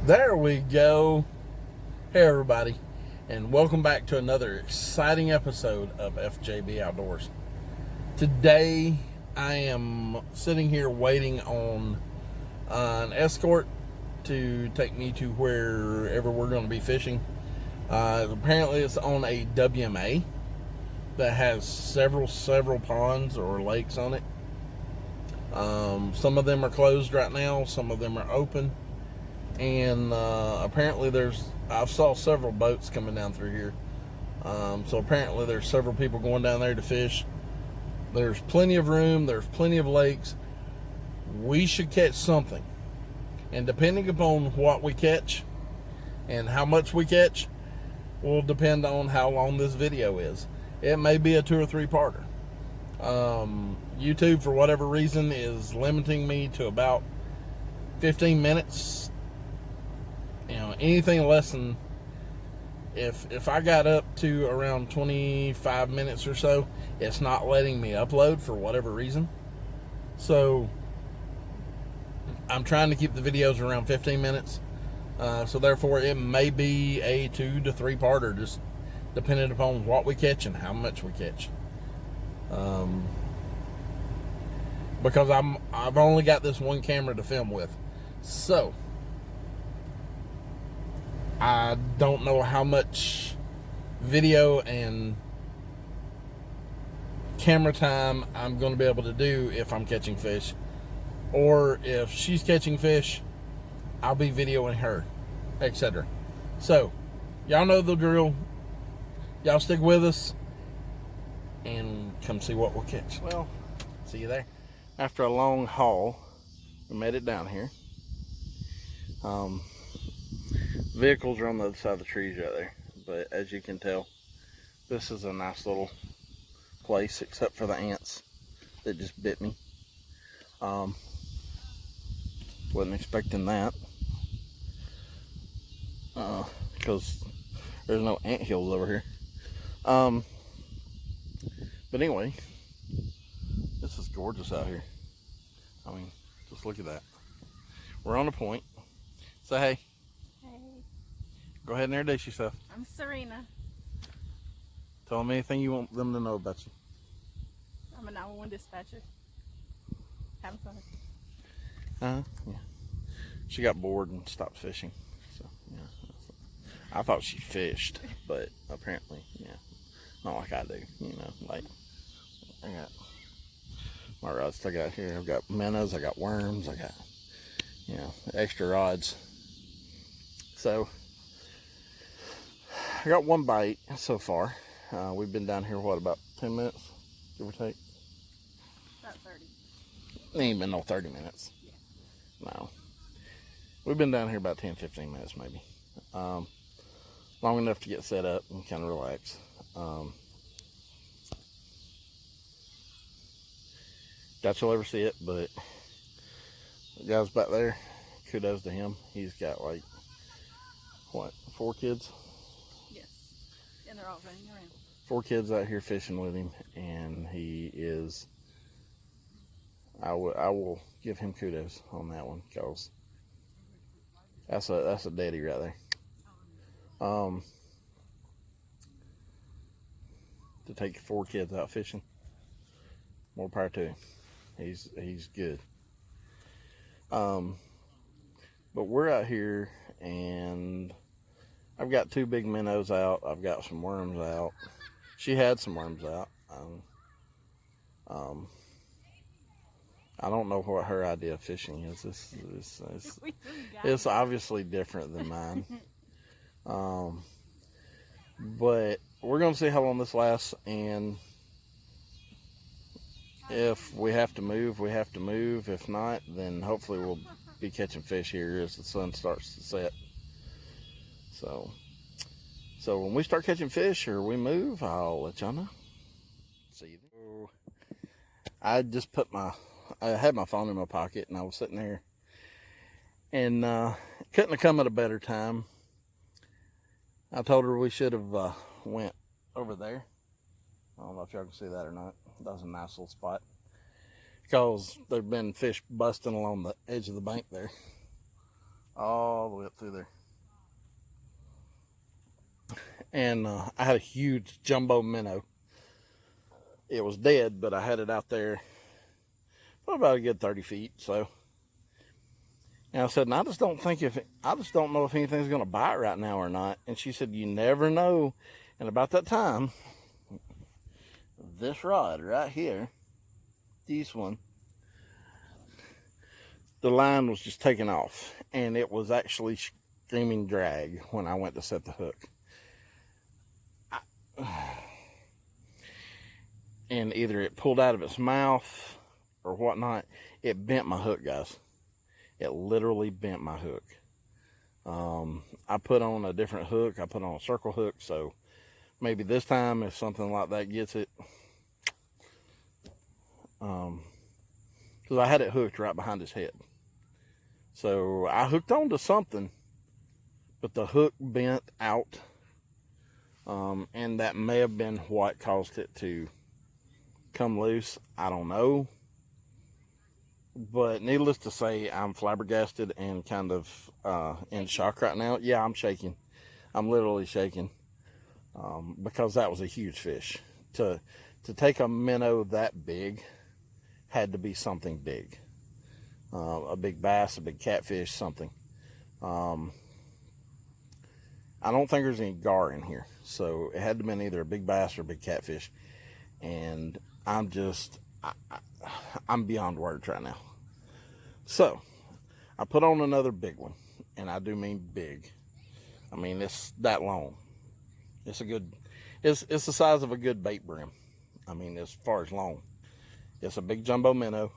There we go. Hey everybody, and welcome back to another exciting episode of FJB Outdoors. Today I am sitting here waiting on an escort to take me to wherever we're going to be fishing. Apparently it's on a WMA that has several ponds or lakes on it. Some of them are closed right now, some of them are open. And apparently I saw several boats coming down through here. So apparently there's several people going down there to fish. There's plenty of room. There's plenty of lakes. We should catch something. And depending upon what we catch and how much we catch will depend on how long this video is. It may be a 2 or 3 parter. YouTube, for whatever reason, is limiting me to about 15 minutes. You know, anything less than, if I got up to around 25 minutes or so, it's not letting me upload for whatever reason. So I'm trying to keep the videos around 15 minutes. So therefore it may be a 2 to 3 parter, just depending upon what we catch and how much we catch. Because I've only got this one camera to film with. So I don't know how much video and camera time I'm going to be able to do if I'm catching fish, or if she's catching fish, I'll be videoing her, etc. So y'all know the drill. Y'all stick with us and come see what we'll catch. Well, see you there. After a long haul, we made it down here. Vehicles are on the other side of the trees right there, but as you can tell, this is a nice little place, except for the ants that just bit me. Wasn't expecting that, because there's no ant hills over here. But anyway, this is gorgeous out here. I mean, just look at that. We're on a point. Say hey. Go ahead and introduce yourself. I'm Serena. Tell them anything you want them to know about you. I'm a 911 dispatcher. Having fun. Yeah. She got bored and stopped fishing. So, yeah. I thought she fished, but apparently, yeah. Not like I do, you know. Like, I got my rods I got here. I've got minnows, I got worms, I got, you know, extra rods. So, I got one bite so far. We've been down here, what, about 10 minutes, give or take? About 30. It ain't been no 30 minutes. Yeah. No. We've been down here about 10-15 minutes maybe. Long enough to get set up and kind of relax. Doubt you'll ever see it, but the guy's back there, kudos to him. He's got like, what, 4 kids? Yes. And they're all running around. 4 kids out here fishing with him, and he is, I will give him kudos on that one, because that's a daddy right there. To take 4 kids out fishing, more power to him. He's good. But we're out here, and I've got 2 big minnows out. I've got some worms out. She had some worms out. I don't know what her idea of fishing is. It's obviously different than mine. But we're going to see how long this lasts, and if we have to move, we have to move. If not, then hopefully we'll be catching fish here as the sun starts to set. So when we start catching fish or we move, I'll let y'all know. See you then. I just I had my phone in my pocket, and I was sitting there, and couldn't have come at a better time. I told her we should have went over there. I don't know if y'all can see that or not. That was a nice little spot, because there've been fish busting along the edge of the bank there. all the way up through there. And I had a huge jumbo minnow. It was dead, but I had it out there for about a good 30 feet. So, and I said, and I just don't know if anything's going to bite right now or not. And she said, you never know. And about that time, this rod right here, this one, the line was just taking off, and it was actually screaming drag when I went to set the hook. And either it pulled out of its mouth or whatnot. It bent my hook, guys. It literally bent my hook. I put on a different hook. I put on a circle hook, so maybe this time if something like that gets it, because I had it hooked right behind his head. So I hooked onto something, but the hook bent out, and that may have been what caused it to come loose. I don't know. But needless to say, I'm flabbergasted and kind of in shock right now. Yeah, I'm shaking. I'm literally shaking, because that was a huge fish. To take a minnow that big had to be something big. A big bass, a big catfish, something. I don't think there's any gar in here. So it had to have been either a big bass or a big catfish. And I'm beyond words right now. So I put on another big one, and I do mean big. I mean, it's that long. It's the size of a good bait brim. I mean, as far as long. It's a big jumbo minnow.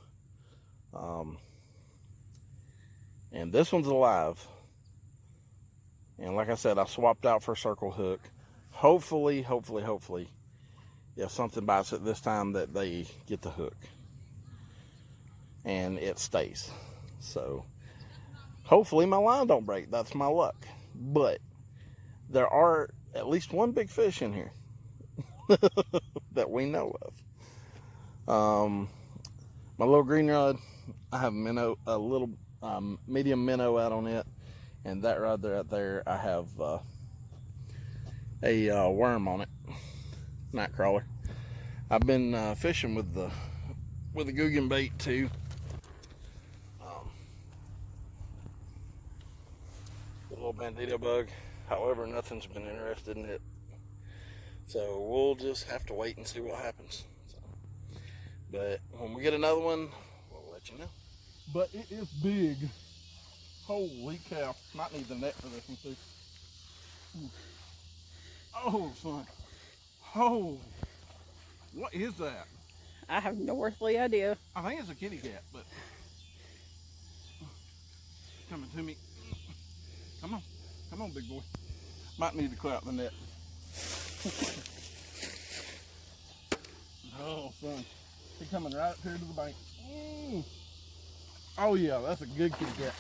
And this one's alive. And like I said, I swapped out for a circle hook. Hopefully, if something bites it this time, that they get the hook. And it stays. So, hopefully my line don't break. That's my luck. But there are at least one big fish in here that we know of. My little green rod, I have a little medium minnow out on it, and that rod right there, I have a worm on it, night crawler. I've been fishing with the Guggen bait too. The little bandito bug. However, nothing's been interested in it, so we'll just have to wait and see what happens. So, but when we get another one, we'll let you know. But it is big. Holy cow! Might need the net for this one too. Ooh. Oh, son. Oh, what is that? I have no earthly idea. I think it's a kitty cat, but coming to me. Come on, big boy. Might need to clear out the net. Oh, son. He's coming right up here to the bank. Oh, yeah, that's a good kitty cat.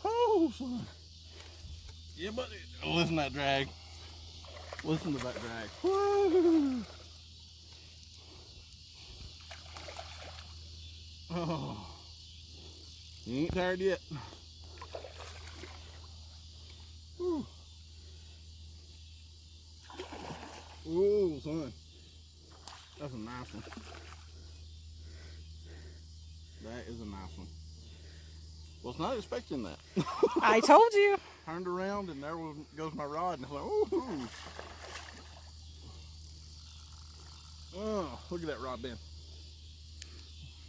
Oh, son. Yeah, buddy. Listen to that drag. Listen to that drag. Woo! Oh. You ain't tired yet. Woo. Ooh, son. That's a nice one. That is a nice one. Was not expecting that. I told you. Turned around and there goes my rod, and I was like, ooh. Oh, look at that rod bend.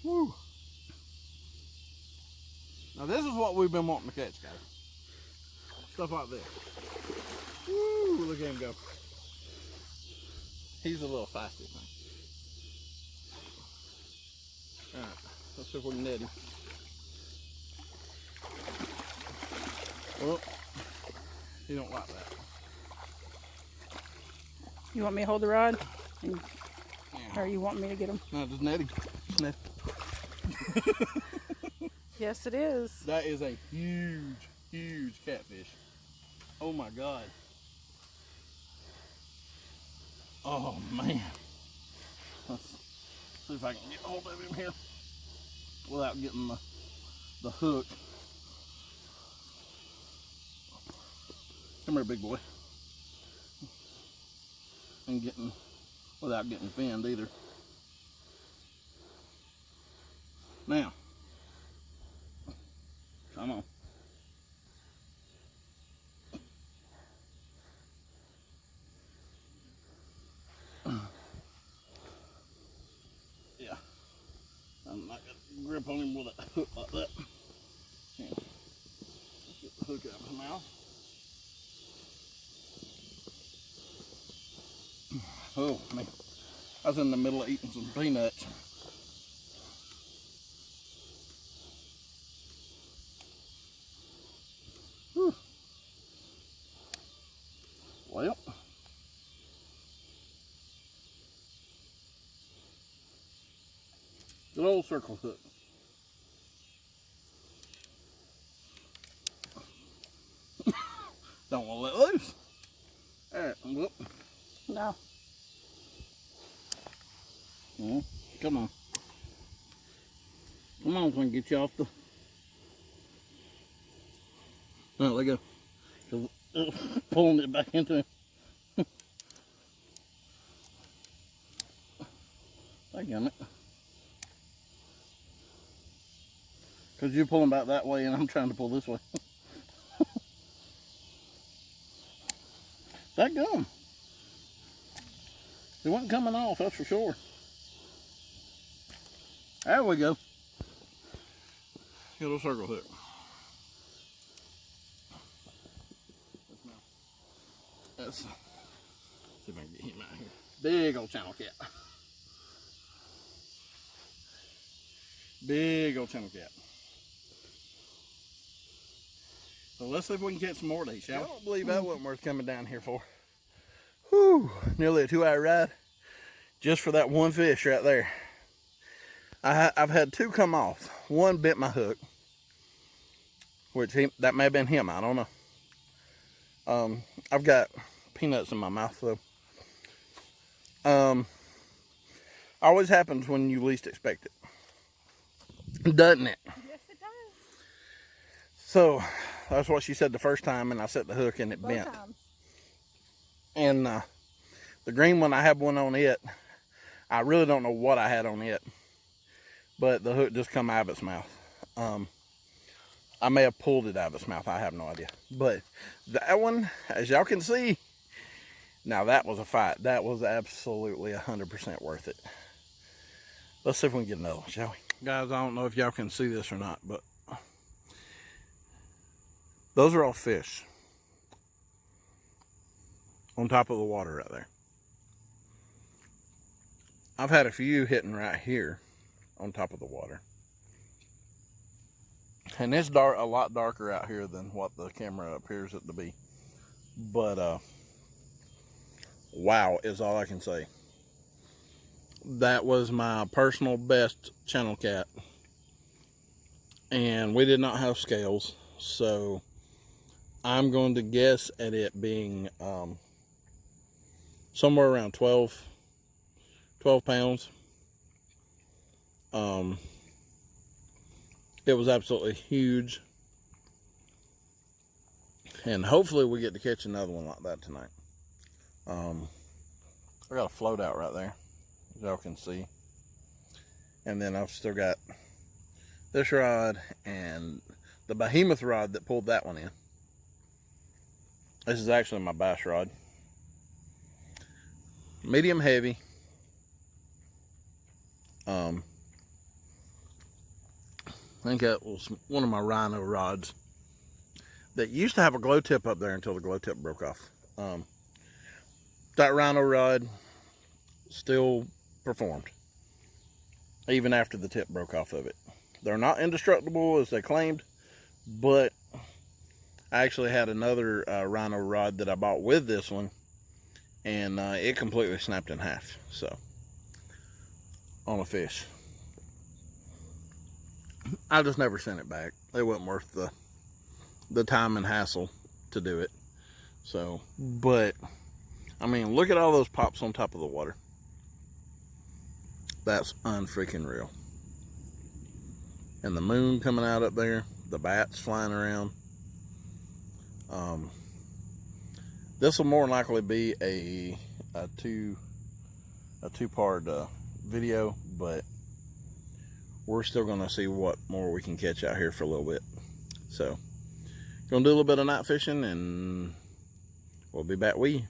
Woo. Now this is what we've been wanting to catch, guys. Stuff like this. Woo, look at him go. He's a little feisty thing. Alright, let's see if we can net him. Well, he don't like that. You want me to hold the rod? Yeah. Or you want me to get him? No, just net him. Just net. Yes, it is. That is a huge, huge catfish. Oh my God. Oh man. Let's see if I can get hold of him here without getting the hook. Come here, big boy. And getting, without getting finned either. Now, come on. Yeah, I'm not gonna grip on him with a hook like that. Yeah. Let's get the hook out of his mouth. Oh man, I was in the middle of eating some peanuts. Whew. Well, good old circle hook. Don't want to let loose. All right, whoop. No. Yeah, come on. Come on, so I can get you off the... Oh, let go. Pulling it back into him. I got it. Because you're pulling back that way and I'm trying to pull this way. That gum. It wasn't coming off, that's for sure. There we go. Get a little circle hook. Let's see if I can get him out here. Big old channel cat. Big old channel cat. So let's see if we can catch some more of these, shall we? I don't believe that wasn't worth coming down here for. Whew, nearly a 2-hour ride just for that one fish right there. I've had 2 come off. One bit my hook, which that may have been him, I don't know. I've got peanuts in my mouth though. Always happens when you least expect it, doesn't it? Yes, it does. So that's what she said the first time, and I set the hook and it Both bent. times. And the green one, I have one on it. I really don't know what I had on it, but the hook just come out of its mouth. I may have pulled it out of its mouth. I have no idea. But that one, as y'all can see, now that was a fight. That was absolutely 100% worth it. Let's see if we can get another one, shall we? Guys, I don't know if y'all can see this or not, but those are all fish on top of the water right there. I've had a few hitting right here on top of the water. And it's dark, a lot darker out here than what the camera appears it to be. But wow is all I can say. That was my personal best channel cat. And we did not have scales, so I'm going to guess at it being somewhere around 12 pounds. It was absolutely huge, and hopefully we get to catch another one like that tonight. I got a float out right there, as y'all can see, and then I've still got this rod and the behemoth rod that pulled that one in. This is actually my bass rod, medium heavy. I think that was one of my rhino rods that used to have a glow tip up there until the glow tip broke off. That rhino rod still performed even after the tip broke off of it. They're not indestructible as they claimed, but I actually had another rhino rod that I bought with this one, and it completely snapped in half. So on a fish, I just never sent it back. It wasn't worth the time and hassle to do it. So, but I mean, look at all those pops on top of the water. That's unfreaking real. And the moon coming out up there, the bats flying around. this will more than likely be a two-part video, but we're still gonna see what more we can catch out here for a little bit. So gonna do a little bit of night fishing, and we'll be back with you.